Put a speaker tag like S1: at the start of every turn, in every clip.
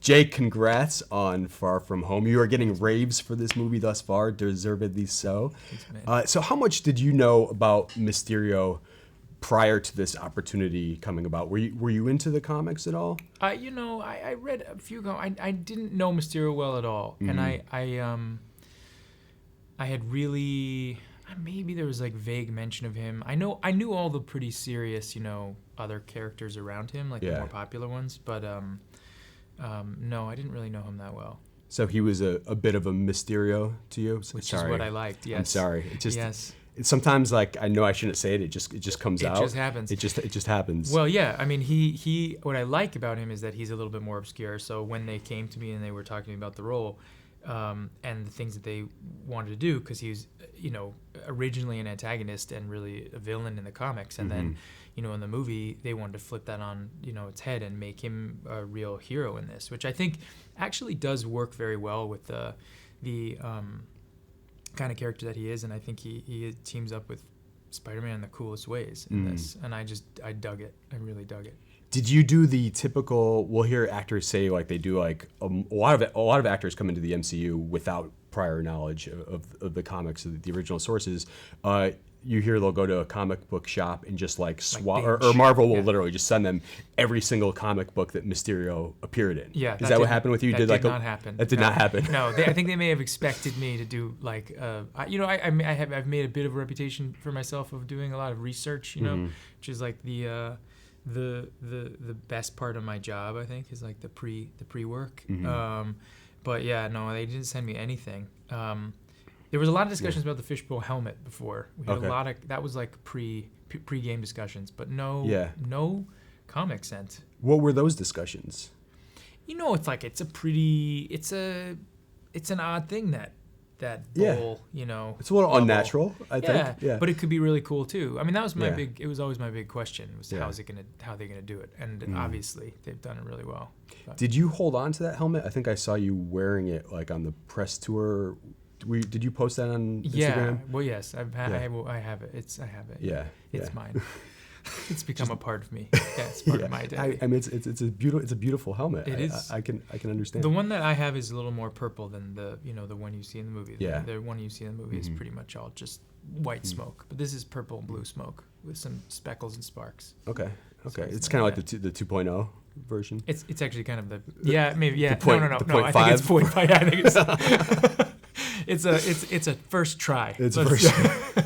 S1: Jake, congrats on Far From Home. You are getting raves for this movie thus far, deservedly so.
S2: Thanks, man.
S1: So how much did you know about Mysterio prior to this opportunity coming about? Were you into the comics at all?
S2: I read a few. I didn't know Mysterio well at all, and I had really maybe there was like vague mention of him. I knew all the pretty serious other characters around him, like the more popular ones, but no, I didn't really know him that well.
S1: So he was a bit of a Mysterio to you,
S2: which is what I liked. Yes,
S1: I'm sorry. It just
S2: yes.
S1: It's sometimes like I know I shouldn't say it. It just comes out.
S2: It just happens.
S1: It just happens.
S2: Well, yeah. I mean, he. What I like about him is that he's a little bit more obscure. So when they came to me and they were talking to me about the role, and the things that they wanted to do, because he was, originally an antagonist and really a villain in the comics, and then, in the movie they wanted to flip that on, its head and make him a real hero in this, which I think actually does work very well with the kind of character that he is, and I think he teams up with Spider-Man in the coolest ways in this, and I dug it. I really dug it.
S1: Did you do the typical? We'll hear actors say like they do like a lot of actors come into the MCU without prior knowledge of the comics, of the original sources. You hear they'll go to a comic book shop and just like swap, or Marvel will literally just send them every single comic book that Mysterio appeared in.
S2: Yeah,
S1: is that what happened with you?
S2: That did not happen.
S1: That did not happen.
S2: No, I think they may have expected me to do like, I've made a bit of a reputation for myself of doing a lot of research, which is like the best part of my job. I think is like the pre-work. But yeah, no, they didn't send me anything. There was a lot of discussions about the fishbowl helmet before. We had a lot of that was like pre-game discussions, but no comic sent.
S1: What were those discussions?
S2: It's like it's an odd thing that bowl,
S1: It's a little unnatural, I think. Yeah.
S2: But it could be really cool too. I mean, that was it was always my big question was how are they gonna do it? And obviously they've done it really well. But.
S1: Did you hold on to that helmet? I think I saw you wearing it like on the press tour. Did you post that on Instagram?
S2: Yeah. Well, yes, I have it. I have it.
S1: Yeah.
S2: It's mine. It's become a part of me. Yeah, it's part of my identity.
S1: I mean, it's a beautiful helmet.
S2: It is.
S1: I can understand.
S2: The one that I have is a little more purple than the one you see in the movie.
S1: Yeah.
S2: The one you see in the movie is pretty much all just white smoke, but this is purple and blue smoke with some speckles and sparks.
S1: Okay. So it's kind of like the 2.0 version.
S2: It's actually kind of the maybe
S1: The point,
S2: no.
S1: The point
S2: I
S1: five?
S2: think it's 0.5. I think it's a first try.
S1: It's a first try.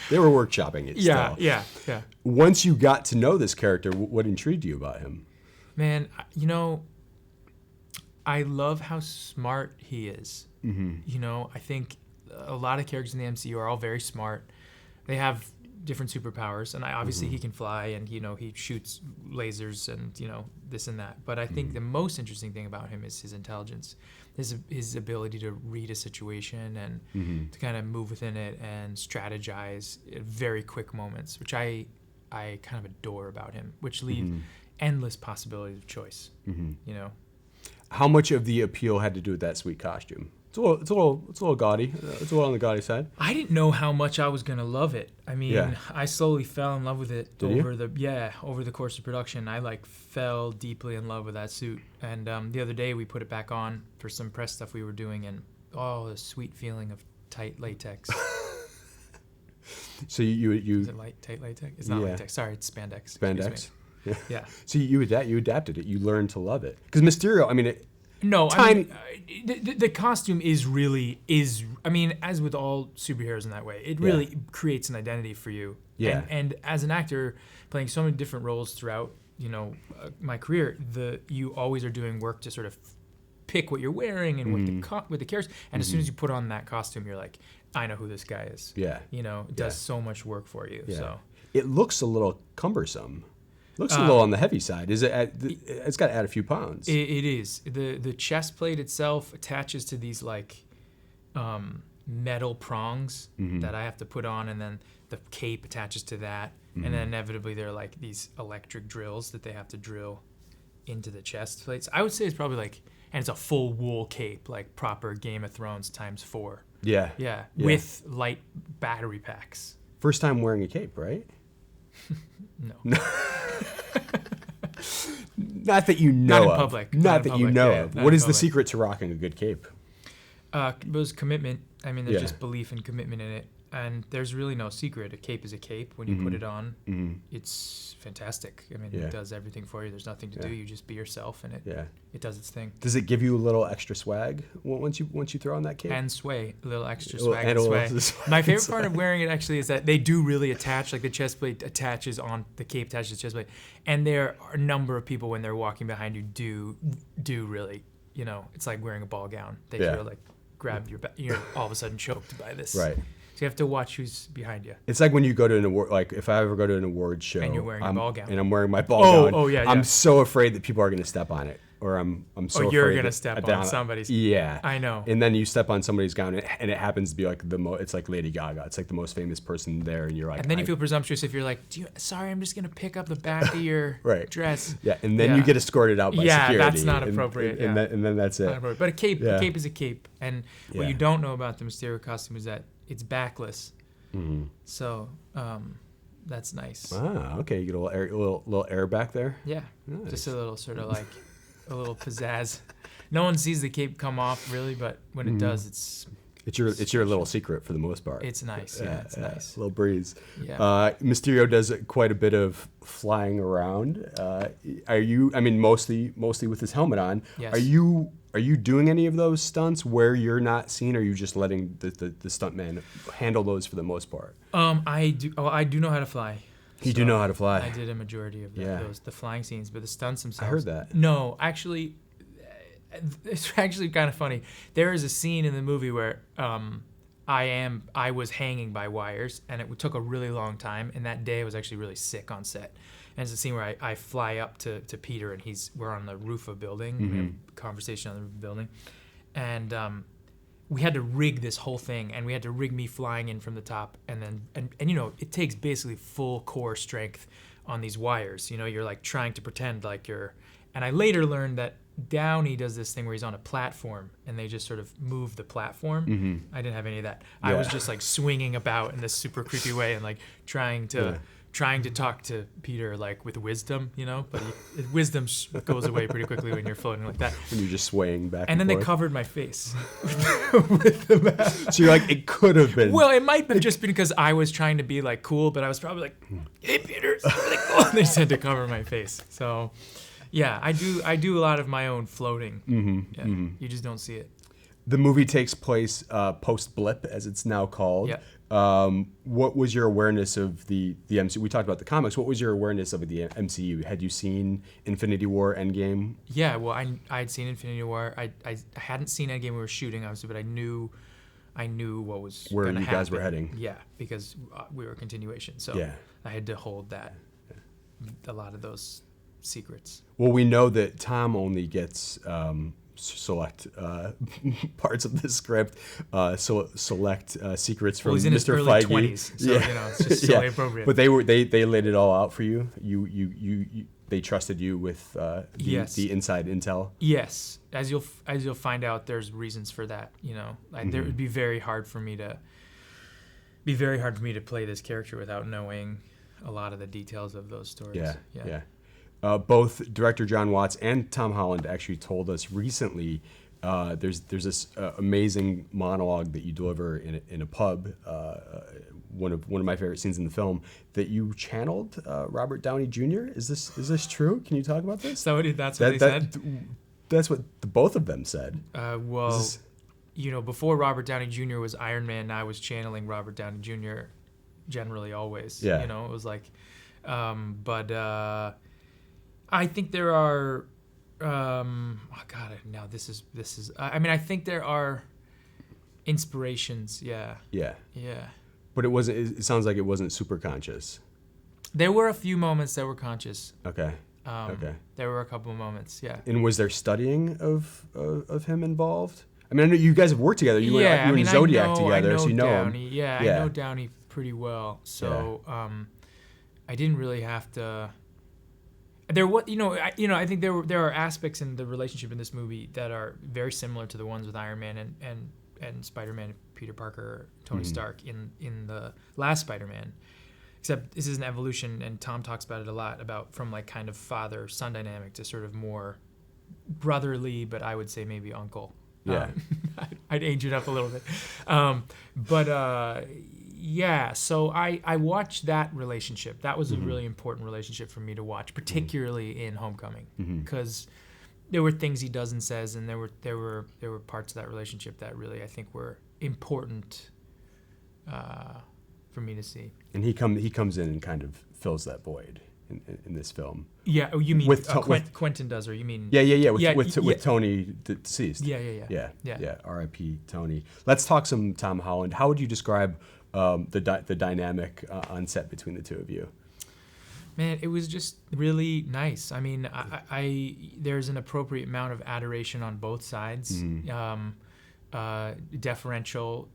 S1: They were workshopping it.
S2: Yeah,
S1: still.
S2: yeah.
S1: Once you got to know this character, what intrigued you about him?
S2: Man, I love how smart he is. I think a lot of characters in the MCU are all very smart. They have different superpowers, and obviously he can fly, and he shoots lasers, and this and that. But I think the most interesting thing about him is his intelligence, his ability to read a situation and to kind of move within it and strategize at very quick moments, which I kind of adore about him, which leave endless possibilities of choice.
S1: How much of the appeal had to do with that sweet costume? It's a little gaudy. It's a little on the gaudy side.
S2: I didn't know how much I was gonna love it. I mean, I slowly fell in love with it over the course of production. I fell deeply in love with that suit. And the other day we put it back on for some press stuff we were doing, and the sweet feeling of tight latex.
S1: So you
S2: is it tight latex? It's not latex. Sorry, it's spandex.
S1: Spandex.
S2: Yeah.
S1: So you adapted it. You learned to love it because Mysterio. I mean.
S2: The costume is I mean, as with all superheroes in that way, it really creates an identity for you.
S1: Yeah.
S2: And as an actor playing so many different roles throughout, my career, you always are doing work to sort of pick what you're wearing and what the characters. And as soon as you put on that costume, you're like, I know who this guy is.
S1: Yeah.
S2: It does so much work for you.
S1: Yeah.
S2: So
S1: it looks a little cumbersome. Looks a little on the heavy side. It's got to add a few pounds.
S2: It is. The chest plate itself attaches to these metal prongs that I have to put on, and then the cape attaches to that, and then inevitably there are these electric drills that they have to drill into the chest plates. I would say it's probably and it's a full wool cape, like proper Game of Thrones times 4.
S1: Yeah.
S2: Yeah. With light battery packs.
S1: First time wearing a cape, right?
S2: No.
S1: Not that you know
S2: Not in
S1: of.
S2: public.
S1: Not that you
S2: public,
S1: know
S2: yeah,
S1: of.
S2: not
S1: What
S2: in
S1: is the
S2: public.
S1: secret to rocking a good cape?
S2: It was commitment. I mean, there's
S1: Yeah.
S2: just belief and commitment in it. And there's really no secret. A cape is a cape. When you put it on, it's fantastic. I mean,
S1: Yeah.
S2: it does everything for you. There's nothing to do. You just be yourself, and
S1: Yeah.
S2: it does its thing.
S1: Does it give you a little extra swag once you throw on that cape?
S2: And sway, a little extra
S1: A little-
S2: swag
S1: and
S2: and
S1: a
S2: sway.
S1: little swag
S2: My
S1: and
S2: favorite part
S1: swag.
S2: of wearing it actually is that they do really attach, like the chest plate attaches on the cape attaches to the chest plate, and there are a number of people when they're walking behind you do really, it's like wearing a ball gown. They
S1: Yeah.
S2: feel like grab your back, you're all of a sudden choked by this.
S1: Right.
S2: So you have to watch who's behind you.
S1: It's like when you go to an award, like if I ever go to an award show
S2: And you're wearing a ball gown.
S1: and I'm wearing my ball gown.
S2: Oh, yeah,
S1: I'm
S2: yeah.
S1: so afraid that people are going to step on it, or I'm so afraid
S2: you're gonna
S1: that-
S2: step
S1: that
S2: on
S1: I'm-
S2: somebody's.
S1: Yeah,
S2: I know.
S1: And then you step on somebody's gown, and it happens to be like it's like Lady Gaga. It's like the most famous person there, and you're like,
S2: And then you feel presumptuous if you're like, sorry, I'm just gonna pick up the back of your
S1: Right.
S2: dress.
S1: yeah, and then you
S2: Yeah.
S1: get escorted out by
S2: Yeah,
S1: security.
S2: that's not
S1: and-
S2: appropriate,
S1: And,
S2: yeah.
S1: then that's it.
S2: Not appropriate. But
S1: Yeah.
S2: a cape is a cape, and what
S1: Yeah.
S2: you don't know about the Mysterio costume is that it's backless.
S1: Mm-hmm.
S2: So that's nice.
S1: Ah, okay. You get a little air back there.
S2: Yeah,
S1: Nice.
S2: just a little sort of like a little pizzazz. No one sees the cape come off really, but when it does,
S1: It's your little secret for the most part.
S2: it's nice. Yeah, it's nice.
S1: A little breeze.
S2: Yeah.
S1: Mysterio does quite a bit of flying around. Are you? I mean, mostly with his helmet on.
S2: Yes.
S1: Are you doing any of those stunts where you're not seen? Or are you just letting the stuntman handle those for the most part?
S2: I do. Oh, I do know how to fly.
S1: You do know how to fly.
S2: I did a majority of
S1: Yeah.
S2: the flying scenes, but the stunts themselves.
S1: I heard that.
S2: No, actually, it's actually kind of funny. There is a scene in the movie where I was hanging by wires, and it took a really long time. And that day I was actually really sick on set. And it's a scene where I fly up to Peter, and we're on the roof of a building. We have a conversation on the roof of a building, and we had to rig this whole thing, and we had to rig me flying in from the top, and then it takes basically full core strength on these wires. You're like trying to pretend like you're. And I later learned that Downey does this thing where he's on a platform, and they just sort of move the platform. I didn't have any of that. I was just like swinging about in this super creepy way, and like trying to talk to Peter like with wisdom, but wisdom goes away pretty quickly when you're floating like that.
S1: When you're just swaying back.
S2: And then they
S1: forth.
S2: covered my face.
S1: So you're like, it could have been.
S2: Well, it might have just been because I was trying to be like cool, but I was probably like, "Hey, Peter," it's really cool. And they said to cover my face. So, yeah, I do a lot of my own floating. You just don't see it.
S1: The movie takes place post blip, as it's now called.
S2: Yeah.
S1: What was your awareness of the MCU? We talked about the comics. What was your awareness of the MCU? Had you seen Infinity War, Endgame?
S2: Yeah, well, I'd seen Infinity War. I hadn't seen Endgame. We were shooting, obviously, but I knew what was
S1: Where
S2: gonna
S1: you guys were
S2: happen.
S1: heading.
S2: Yeah, because we were a continuation. So
S1: Yeah.
S2: I had to hold that. A lot of those secrets.
S1: Well, we know that Tom only gets select parts of the script, select secrets from
S2: Well, he's in his
S1: Mr.
S2: early
S1: Feige.
S2: 20s, so it's just silly appropriate.
S1: But they laid it all out for you. They trusted you with
S2: Yes.
S1: the inside intel.
S2: Yes, as you'll find out, there's reasons for that. There would be very hard for me to play this character without knowing a lot of the details of those stories.
S1: Yeah. Both director John Watts and Tom Holland actually told us recently. There's this amazing monologue that you deliver in a pub. One of my favorite scenes in the film, that you channeled Robert Downey Jr. Is this true? Can you talk about this?
S2: So that's what they said.
S1: That's what the both of them said.
S2: Before Robert Downey Jr. was Iron Man, I was channeling Robert Downey Jr. generally always.
S1: Yeah.
S2: It was like, but I think there are. This is. I think there are inspirations. Yeah.
S1: Yeah.
S2: Yeah.
S1: But it wasn't. It sounds like it wasn't super conscious.
S2: There were a few moments that were conscious.
S1: Okay. Okay.
S2: There were a couple of moments. Yeah.
S1: And was there studying of him involved? I mean, I know you guys have worked together. You and Zodiac together, so you know
S2: Downey.
S1: him.
S2: Yeah, I know Downey pretty well. So I didn't really have to. There was, I think there are aspects in the relationship in this movie that are very similar to the ones with Iron Man and Spider-Man, Peter Parker, Tony Stark in the last Spider-Man. except this is an evolution, and Tom talks about it a lot, about from like kind of father-son dynamic to sort of more brotherly, but I would say maybe uncle.
S1: Yeah.
S2: I'd age it up a little bit. Yeah, so I watched that relationship. That was a really important relationship for me to watch, particularly in Homecoming, because there were things he does and says, and there were parts of that relationship that really I think were important for me to see.
S1: And he comes in and kind of fills that void in this film.
S2: Yeah. Oh, you mean
S1: With
S2: Quentin does, or you mean?
S1: Yeah. With Tony deceased.
S2: Yeah.
S1: R.I.P. Tony. Let's talk some Tom Holland. How would you describe the dynamic on set between the two of you?
S2: Man, it was just really nice. I mean, I there's an appropriate amount of adoration on both sides. Deferential.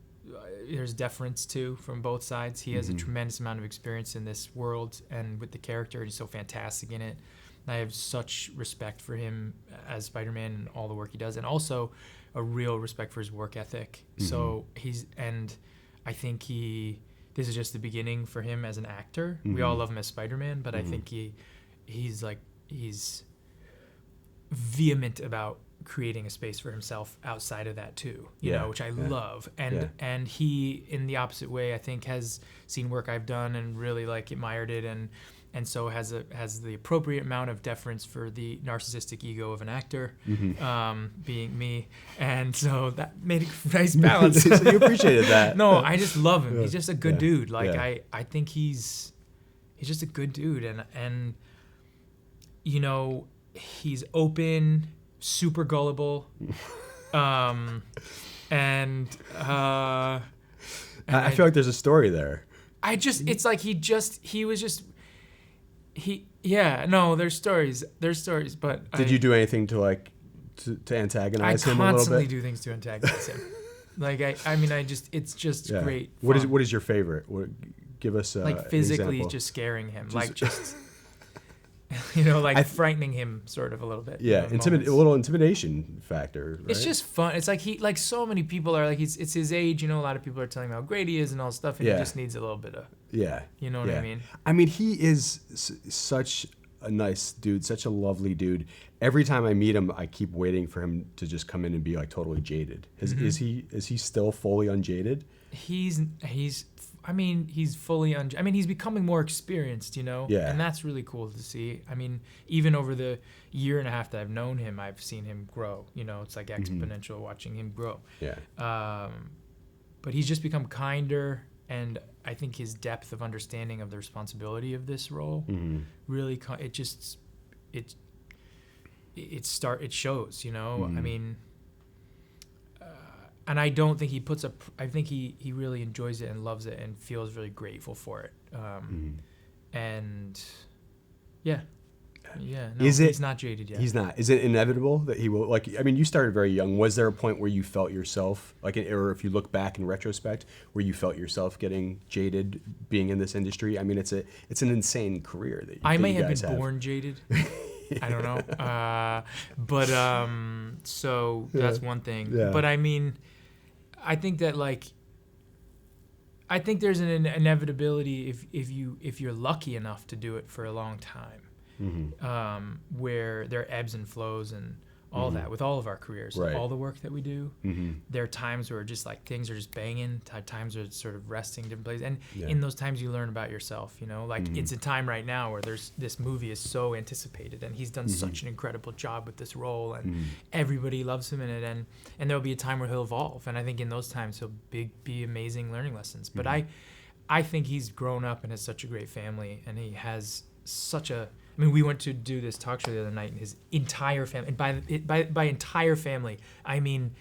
S2: There's deference too from both sides. He has a tremendous amount of experience in this world and with the character. He's so fantastic in it. I have such respect for him as Spider-Man and all the work he does, and also a real respect for his work ethic. So I think this is just the beginning for him as an actor. We all love him as Spider-Man, but I think he's vehement about creating a space for himself outside of that too, you know, which I love. And he, in the opposite way, I think has seen work I've done and really like admired it, and so has the appropriate amount of deference for the narcissistic ego of an actor, being me, and so that made a nice balance.
S1: So you appreciated that.
S2: No, I just love him. He's just a good dude. Like I think he's just a good dude, and you know, he's open, super gullible, and
S1: I feel like there's a story there.
S2: It's like there's stories, but
S1: did you do anything to to antagonize him a little bit?
S2: I constantly do things to antagonize him. Like it's just great.
S1: What is your favorite? Give us
S2: like physically
S1: an
S2: just scaring him, you know, like frightening him sort of a little bit.
S1: Yeah, a little intimidation factor. Right?
S2: It's just fun. It's like so many people are like it's his age. You know, a lot of people are telling him how great he is and all this stuff, and he just needs a little bit of.
S1: Yeah.
S2: You know what I mean?
S1: I mean, he is such a nice dude, such a lovely dude. Every time I meet him, I keep waiting for him to just come in and be like totally jaded. Is he still fully unjaded?
S2: He's fully he's becoming more experienced, you know?
S1: Yeah.
S2: And that's really cool to see. I mean, even over the year and a half that I've known him, I've seen him grow. You know, it's like exponential watching him grow.
S1: Yeah.
S2: But he's just become kinder, and I think his depth of understanding of the responsibility of this role really it shows, you know? I mean, and I don't think he I think he really enjoys it and loves it and feels really grateful for it. And he's not jaded yet.
S1: He's not. Is it inevitable that he will? Like, I mean, you started very young. Was there a point where you felt yourself, or if you look back in retrospect, where you felt yourself getting jaded being in this industry? I mean, it's an insane career that
S2: I may
S1: you
S2: have
S1: guys
S2: been born jaded. I don't know. So that's one thing.
S1: Yeah.
S2: But I mean, I think that there's an inevitability if you're lucky enough to do it for a long time, where there are ebbs and flows and all that with all of our careers,
S1: right.
S2: all the work that we do. There are times where just like things are just banging, times where it's sort of resting different places, and in those times you learn about yourself. You know, like it's a time right now where this movie is so anticipated, and he's done such an incredible job with this role, and everybody loves him in it, and there'll be a time where he'll evolve, and I think in those times he'll be amazing learning lessons. But I think he's grown up and has such a great family, and he has such a. I mean, we went to do this talk show the other night, and his entire family, and by entire family, I mean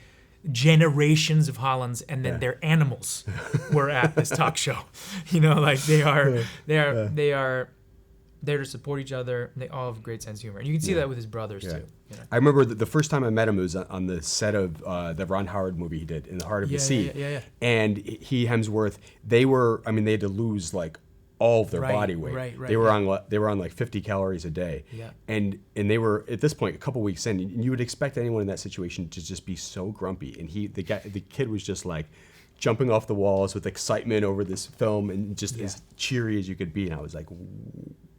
S2: generations of Hollands, and then their animals were at this talk show. You know, like they are there to support each other. And they all have a great sense of humor, and you can see that with his brothers too. You know?
S1: I remember the first time I met him was on the set of the Ron Howard movie he did, In the Heart of the Sea.
S2: Yeah.
S1: And Hemsworth, they had to lose like all of their body weight.
S2: Right.
S1: They were on like 50 calories a day.
S2: Yeah.
S1: And they were at this point a couple weeks in, and you would expect anyone in that situation to just be so grumpy. And the kid was just like jumping off the walls with excitement over this film and just
S2: Yeah.
S1: as cheery as you could be. And I was like,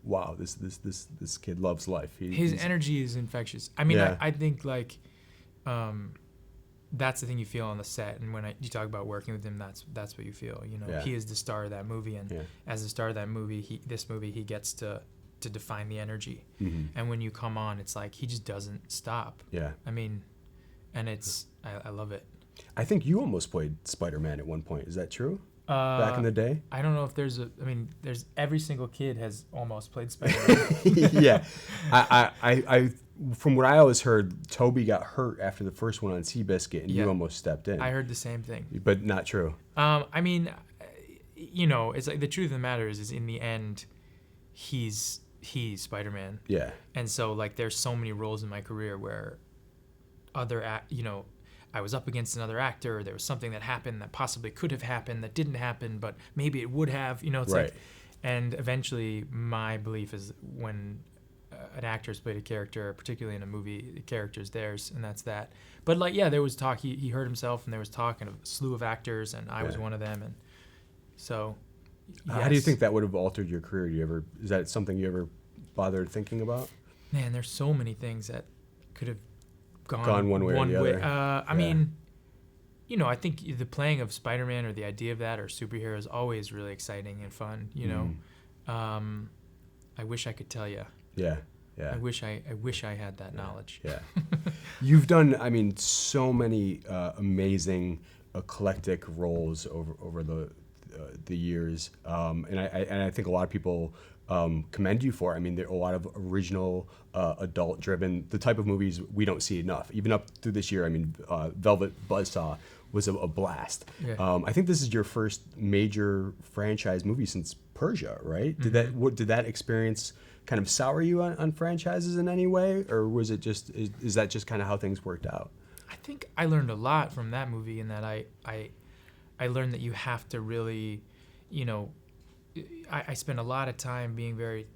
S1: wow, this kid loves life.
S2: His energy is infectious. I mean,
S1: Yeah.
S2: I think like that's the thing you feel on the set, and when you talk about working with him, that's what you feel. You know,
S1: Yeah.
S2: he is the star of that movie, and
S1: Yeah.
S2: as the star of that movie, he gets to define the energy.
S1: Mhm.
S2: And when you come on, it's like he just doesn't stop.
S1: Yeah.
S2: I mean, and it's I love it.
S1: I think you almost played Spider-Man at one point. Is that true? Back in the day?
S2: I don't know if there's there's every single kid has almost played Spider-Man.
S1: Yeah. I from what I always heard, Toby got hurt after the first one on Seabiscuit, and
S2: Yeah.
S1: you almost stepped in.
S2: I heard the same thing.
S1: But not true.
S2: I mean, you know, it's like the truth of the matter is in the end, he's Spider-Man.
S1: Yeah.
S2: And so like there's so many roles in my career where I was up against another actor, or there was something that happened that possibly could have happened that didn't happen, but maybe it would have, you know, it's
S1: Right.
S2: like, and eventually my belief is when an actor's played a character, particularly in a movie, the character's theirs, and that's that. But like, yeah, there was talk, he hurt himself, and there was talk of a slew of actors, and I was
S1: Yeah.
S2: one of them, and so.
S1: How do you
S2: yes.
S1: think that would have altered your career? Is that something you ever bothered thinking about?
S2: Man, there's so many things that could have
S1: Gone one way or the other.
S2: I mean, you know, I think the playing of Spider-Man or the idea of that or superhero is always really exciting and fun. You know, I wish I could tell you.
S1: Yeah. Yeah.
S2: I wish I had that knowledge.
S1: Yeah. You've done, I mean, so many amazing, eclectic roles over the years, and I think a lot of people commend you for it. I mean, there are a lot of original, adult-driven, the type of movies we don't see enough. Even up through this year, I mean, Velvet Buzzsaw was a blast.
S2: Yeah.
S1: I think this is your first major franchise movie since Persia, right? Did that experience kind of sour you on franchises in any way, or was it just is that just kind of how things worked out?
S2: I think I learned a lot from that movie in that I learned that you have to really, you know, I spend a lot of time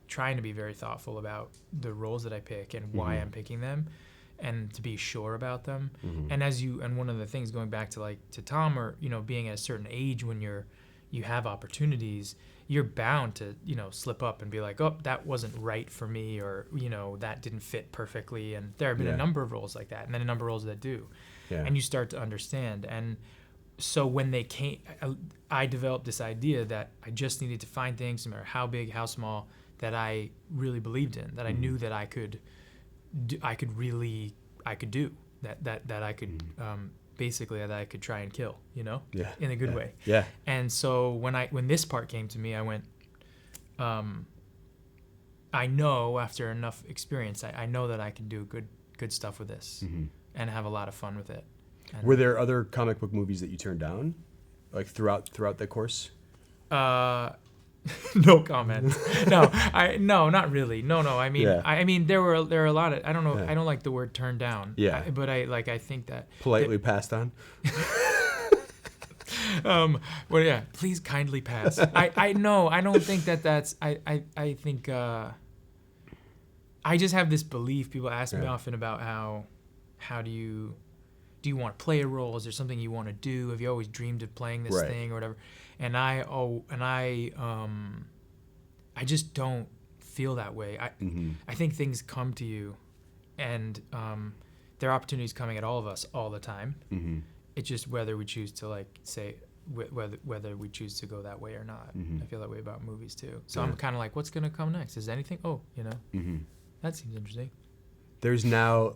S2: trying to be very thoughtful about the roles that I pick and why I'm picking them, and to be sure about them. And one of the things going back to Tom, or you know, being at a certain age when you have opportunities, you're bound to, you know, slip up and be like, oh, that wasn't right for me, or you know, that didn't fit perfectly. And there have been a number of roles like that, and then a number of roles that do, and you start to understand. And so when they came, I developed this idea that I just needed to find things, no matter how big, how small, that I really believed in, that I knew that I could do, that I could basically that I could try and kill, you know, in a good way.
S1: Yeah.
S2: And so when this part came to me, I went, I know after enough experience, I know that I can do good stuff with this and have a lot of fun with it. And
S1: Were there other comic book movies that you turned down, like throughout the course?
S2: No comment. No, not really. No. I mean, I mean, there are a lot of. I don't know. I don't like the word "turn down."
S1: Yeah.
S2: But I think that
S1: Politely passed on.
S2: Well, yeah. Please kindly pass. I don't think that's. I think. I just have this belief. People ask me often about how do you want to play a role? Is there something you want to do? Have you always dreamed of playing this thing or whatever? And I just don't feel that way. I think things come to you, and there are opportunities coming at all of us all the time. It's just whether we choose to whether we choose to go that way or not. I feel that way about movies too. So I'm kind of like, what's gonna come next? Is anything? Oh, you know, that seems interesting.
S1: There's now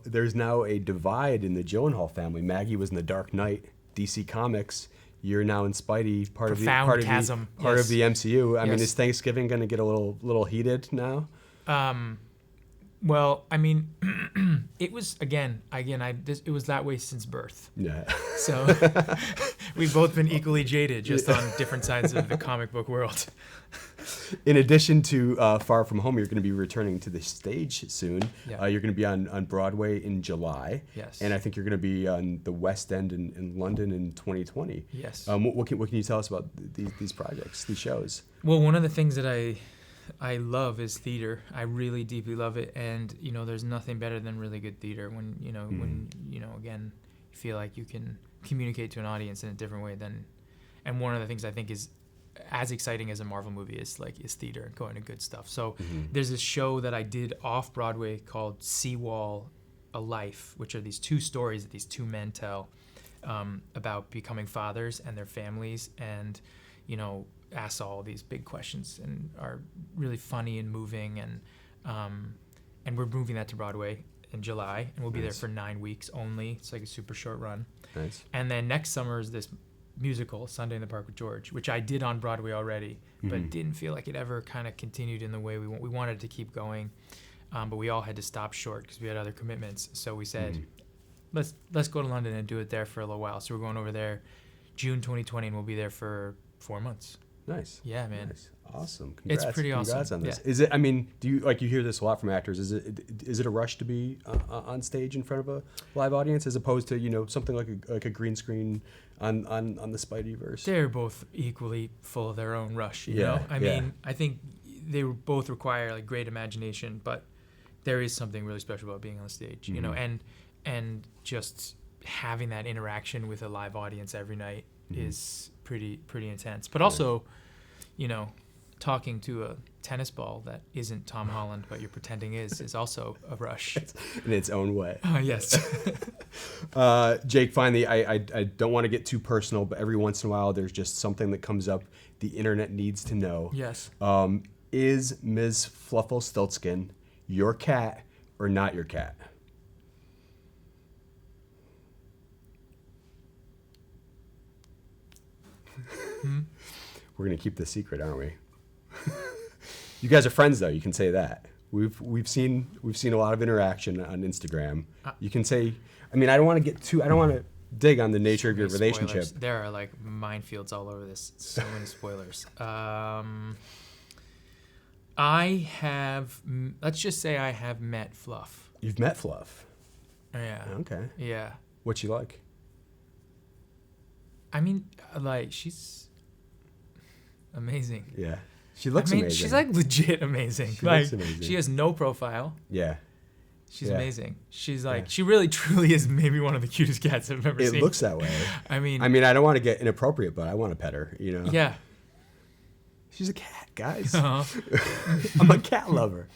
S1: a divide in the Gyllenhaal family. Maggie was in The Dark Knight, DC Comics. You're now in Spidey, part of the MCU. I mean, is Thanksgiving going to get a little heated now?
S2: Well, I mean, it was it was that way since birth.
S1: Yeah.
S2: So we've both been equally jaded, just on different sides of the comic book world.
S1: In addition to Far From Home, you're going to be returning to the stage soon.
S2: Yeah.
S1: You're going to be on Broadway in July.
S2: Yes.
S1: And I think you're going to be on the West End in London in 2020.
S2: Yes.
S1: What can you tell us about these projects, these shows?
S2: Well, one of the things that I love is theater. I really deeply love it, and you know, there's nothing better than really good theater. When again, you feel like you can communicate to an audience in a different way than And one of the things I think is as exciting as a Marvel movie is theater and going to good stuff. So there's this show that I did off Broadway called Seawall, A Life, which are these two stories that these two men tell about becoming fathers and their families, and ask all these big questions and are really funny and moving. And we're moving that to Broadway in July, and we'll be there for 9 weeks only. It's like a super short run.
S1: Nice.
S2: And then next summer is this musical, Sunday in the Park with George, which I did on Broadway already, but didn't feel like it ever kind of continued in the way we wanted to keep going. But we all had to stop short because we had other commitments. So we said, let's go to London and do it there for a little while. So we're going over there June 2020, and we'll be there for 4 months.
S1: Nice.
S2: Yeah, man.
S1: Nice. Awesome. Congrats.
S2: It's pretty awesome.
S1: Congrats on this.
S2: Yeah.
S1: Is it? I mean, do you hear this a lot from actors? Is it a rush to be on stage in front of a live audience as opposed to something like a green screen on the Spideyverse?
S2: They're both equally full of their own rush. You know? I
S1: yeah.
S2: mean, I think they both require like great imagination, but there is something really special about being on stage. And just having that interaction with a live audience every night is pretty intense. But also, talking to a tennis ball that isn't Tom Holland, but you're pretending is also a rush.
S1: In its own way.
S2: Yes.
S1: Jake, finally, I don't want to get too personal, but every once in a while there's just something that comes up the internet needs to know.
S2: Yes.
S1: Is Ms. Flufflestiltskin your cat or not your cat? We're gonna keep this secret, aren't we? You guys are friends, though. You can say that. We've seen a lot of interaction on Instagram. You can say. I mean, I don't want to dig on the nature of your relationship.
S2: Spoilers. There are like minefields all over this. So many spoilers. Let's just say I have met Fluff.
S1: You've met Fluff.
S2: Yeah.
S1: Okay.
S2: Yeah.
S1: What's she like?
S2: I mean, like she's amazing.
S1: Yeah. She looks amazing.
S2: She's like legit amazing.
S1: She looks amazing.
S2: She has no profile.
S1: Yeah.
S2: She's amazing. She's like, she really truly is maybe one of the cutest cats I've ever seen.
S1: It looks that way.
S2: I mean,
S1: I don't want to get inappropriate, but I want to pet her,
S2: Yeah.
S1: She's a cat, guys.
S2: Uh-huh.
S1: I'm a cat lover.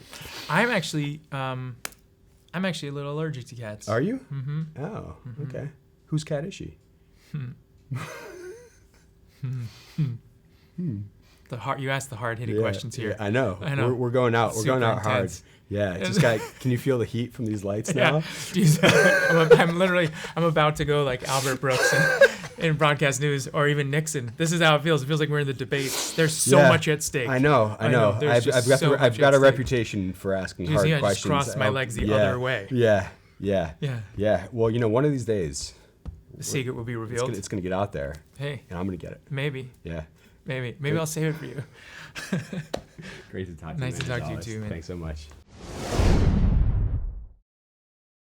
S2: I'm actually a little allergic to cats.
S1: Are you?
S2: Mm-hmm.
S1: Oh, okay. Whose cat is she?
S2: You asked the hard-hitting questions here.
S1: Yeah, I know. We're going out. We're going out hard. Yeah. Just can you feel the heat from these lights now?
S2: Yeah. Jeez. I'm about to go like Albert Brooks in broadcast news, or even Nixon. This is how it feels. It feels like we're in the debates. There's so much at stake.
S1: I know. I've got a reputation for asking hard questions.
S2: I just crossed my legs the other way.
S1: Yeah. Well, one of these days,
S2: the secret will be revealed.
S1: It's gonna get out there.
S2: Hey.
S1: And I'm gonna get it.
S2: Maybe.
S1: Yeah.
S2: Maybe I'll save it for you.
S1: Great to talk to you.
S2: Nice to talk to you too, man.
S1: Thanks so much.